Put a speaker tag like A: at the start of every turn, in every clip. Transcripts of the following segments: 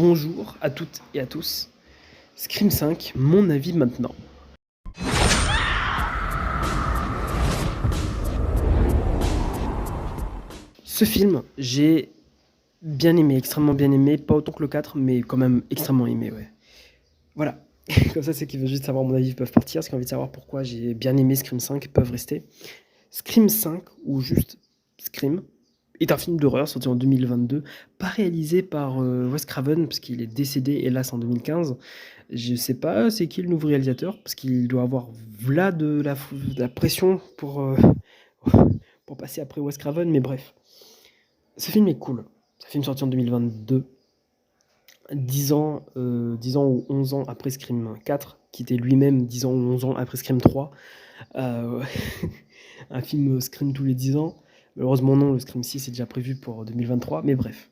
A: Bonjour à toutes et à tous. Scream 5, mon avis maintenant. Ce film, j'ai bien aimé, extrêmement bien aimé, pas autant que le 4, mais quand même extrêmement aimé, ouais. Voilà. Comme ça, ceux qui veulent juste savoir mon avis peuvent partir, ceux qui ont envie de savoir pourquoi j'ai bien aimé Scream 5 peuvent rester. Scream 5, ou juste Scream, est un film d'horreur sorti en 2022, pas réalisé par Wes Craven, parce qu'il est décédé, hélas, en 2015. Je sais pas c'est qui le nouveau réalisateur, parce qu'il doit avoir v'là de la pression pour passer après Wes Craven, mais bref. Ce film est cool. C'est un film sorti en 2022, 10 ans ou 11 ans après Scream 4, qui était lui-même 10 ans ou 11 ans après Scream 3. Euh, un film Scream tous les 10 ans. Malheureusement non, le Scream 6 est déjà prévu pour 2023, mais bref.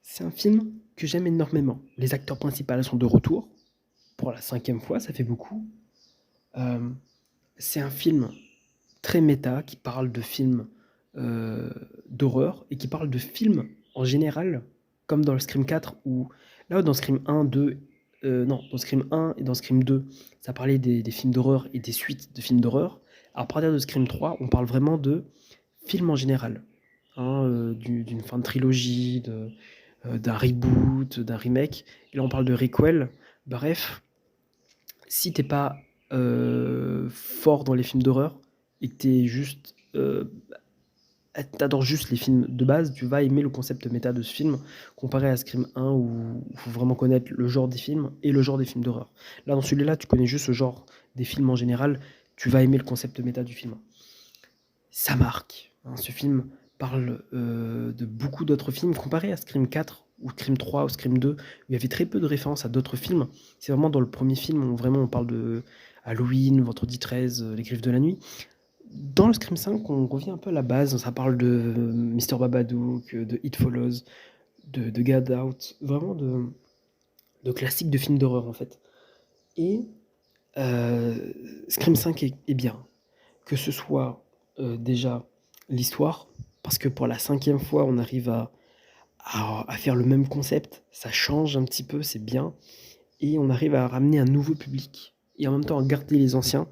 A: C'est un film que j'aime énormément. Les acteurs principaux sont de retour, pour la 5e fois, ça fait beaucoup. Euh, c'est un film très méta qui parle de films d'horreur et qui parle de films en général, comme dans le Scream 4, où là dans Scream 1, 2, non, dans Scream 1 et dans Scream 2, ça parlait des films d'horreur et des suites de films d'horreur. À partir de Scream 3, on parle vraiment de films en général, hein, d'une fin de trilogie, d'un reboot, d'un remake. Et là, on parle de requel. Bref, si t'es pas fort dans les films d'horreur et que t'adores juste les films de base, tu vas aimer le concept méta de ce film comparé à Scream 1 où il faut vraiment connaître le genre des films et le genre des films d'horreur. Là, dans celui-là, tu connais juste ce genre des films en général, tu vas aimer le concept méta du film. Ça marque, hein. Ce film parle de beaucoup d'autres films comparé à Scream 4 ou Scream 3 ou Scream 2 où il y avait très peu de références à d'autres films. C'est vraiment dans le premier film où vraiment on parle de Halloween, Vendredi 13, Les Griffes de la Nuit. Dans le Scream 5, on revient un peu à la base. Ça parle de Mr. Babadook, de It Follows, de Get Out, vraiment de classiques de films d'horreur en fait. Et Scream 5 est bien. Que ce soit déjà l'histoire, parce que pour la 5e fois, on arrive à faire le même concept, ça change un petit peu, c'est bien, et on arrive à ramener un nouveau public, et en même temps à garder les anciens,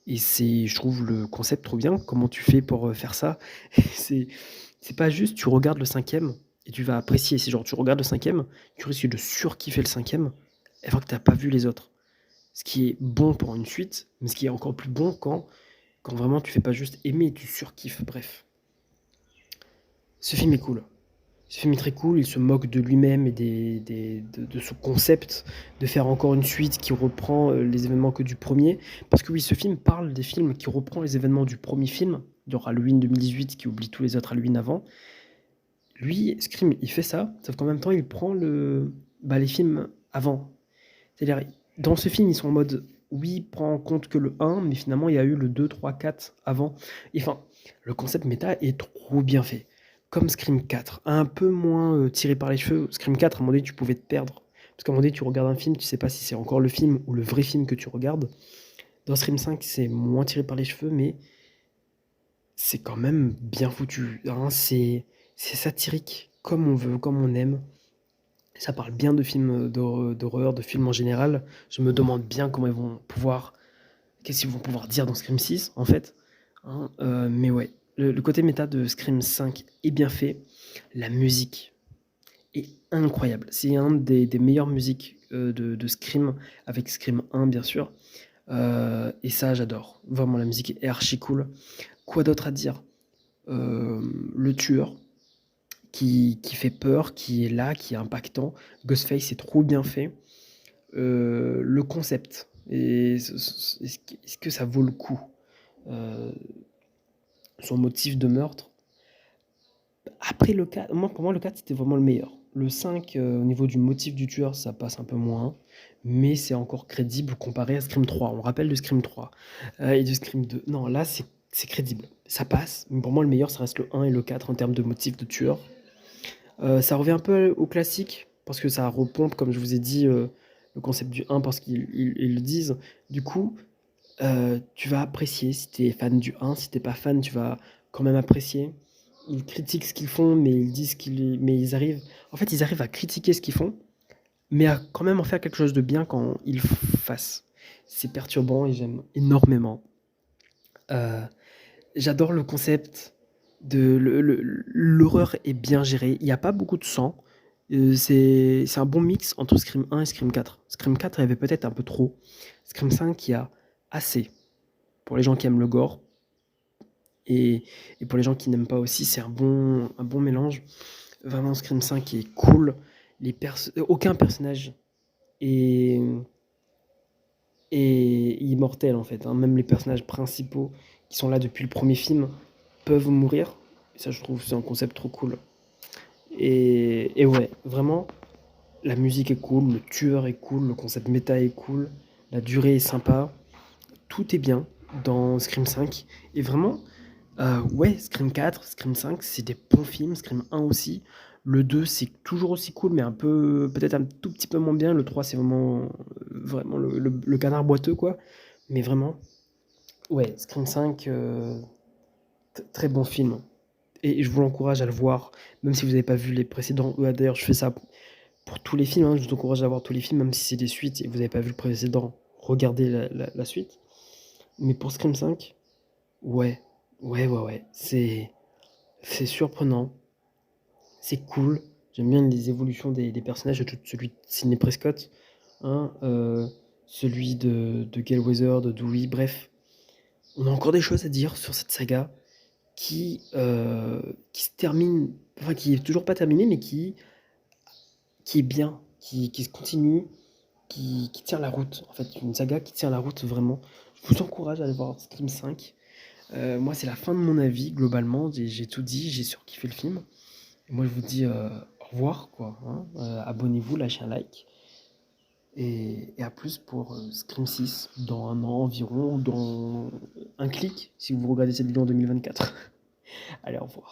A: et je trouve le concept trop bien. Comment tu fais pour faire ça? c'est, c'est pas juste, tu regardes le 5e, et tu vas apprécier, c'est genre tu regardes le 5e, tu risques de surkiffer le 5e, alors que t'as pas vu les autres. Ce qui est bon pour une suite, mais ce qui est encore plus bon quand vraiment tu fais pas juste aimer, tu surkiffes, bref. Ce film est cool. Ce film est très cool, il se moque de lui-même et de son concept de faire encore une suite qui reprend les événements que du premier. Parce que oui, ce film parle des films qui reprend les événements du premier film, genre Halloween 2018 qui oublie tous les autres Halloween avant. Lui, Scream, il fait ça, sauf qu'en même temps, il prend les films avant. C'est-à-dire, dans ce film, ils sont en mode, oui, prend en compte que le 1, mais finalement, il y a eu le 2, 3, 4 avant. Et enfin, le concept méta est trop bien fait. Comme Scream 4, un peu moins tiré par les cheveux. Scream 4, à un moment donné, tu pouvais te perdre. Parce qu'à un moment donné, tu regardes un film, tu sais pas si c'est encore le film ou le vrai film que tu regardes. Dans Scream 5, c'est moins tiré par les cheveux, mais c'est quand même bien foutu, hein. C'est satirique, comme on veut, comme on aime. Ça parle bien de films d'horreur, de films en général. Je me demande bien comment ils vont pouvoir, qu'est-ce qu'ils vont pouvoir dire dans Scream 6, en fait, hein. Mais ouais, le côté méta de Scream 5 est bien fait. La musique est incroyable. C'est un des meilleures musiques de Scream, avec Scream 1, bien sûr. Et ça, j'adore. Vraiment, la musique est archi cool. Quoi d'autre à dire? Le tueur, qui fait peur, qui est là, qui est impactant. Ghostface est trop bien fait. Le concept, est-ce que ça vaut le coup? Euh, Son motif de meurtre. Après le 4, moi, pour moi, le 4, c'était vraiment le meilleur. Le 5, au niveau du motif du tueur, ça passe un peu moins, mais c'est encore crédible comparé à Scream 3. On rappelle de Scream 3 et de Scream 2. Non, là, c'est crédible. Ça passe, mais pour moi, le meilleur, ça reste le 1 et le 4 en termes de motif de tueur. Ça revient un peu au classique, parce que ça repompe, comme je vous ai dit, le concept du 1, parce qu'ils le disent. Du coup, tu vas apprécier si tu es fan du 1, si t'es pas fan, tu vas quand même apprécier. Ils critiquent ce qu'ils font, mais ils disent mais ils arrivent à critiquer ce qu'ils font, mais à quand même en faire quelque chose de bien quand il fasse. C'est perturbant et j'aime énormément. Euh, J'adore le concept de l'horreur est bien gérée. Il n'y a pas beaucoup de sang. C'est un bon mix entre Scream 1 et Scream 4. Scream 4 il y avait peut-être un peu trop. Scream 5 il y a assez. Pour les gens qui aiment le gore et, et pour les gens qui n'aiment pas aussi, c'est un bon mélange. Vraiment, Scream 5 est cool. Aucun personnage est, est immortel en fait, hein. Même les personnages principaux qui sont là depuis le premier film peuvent mourir. Et ça, je trouve, c'est un concept trop cool. Et ouais, vraiment, la musique est cool, le tueur est cool, le concept méta est cool, la durée est sympa, tout est bien dans Scream 5. Et vraiment, ouais, Scream 4, Scream 5, c'est des bons films, Scream 1 aussi. Le 2, c'est toujours aussi cool, mais un peu, peut-être un tout petit peu moins bien. Le 3, c'est vraiment le canard boiteux, quoi. Mais vraiment, ouais, Scream 5, très bon film. Et je vous l'encourage à le voir, même si vous n'avez pas vu les précédents. Ouais, d'ailleurs, je fais ça pour tous les films, hein. Je vous encourage à voir tous les films, même si c'est des suites et vous n'avez pas vu le précédent. Regardez la suite. Mais pour Scream 5, ouais, ouais. C'est surprenant, c'est cool. J'aime bien les évolutions des personnages, celui de Sidney Prescott, hein, celui de Gale Weather, de Dewey, bref. On a encore des choses à dire sur cette saga qui se termine, enfin qui est toujours pas terminée, mais qui est bien, qui se continue, qui tient la route. En fait, une saga qui tient la route vraiment. Je vous encourage à aller voir Scream 5. Moi, c'est la fin de mon avis, globalement. J'ai tout dit, j'ai surkiffé le film. Et moi, je vous dis au revoir, quoi, hein. Abonnez-vous, lâchez un like. Et à plus pour Scream 6 dans un an environ, ou dans un clic, si vous regardez cette vidéo en 2024. Allez, au revoir.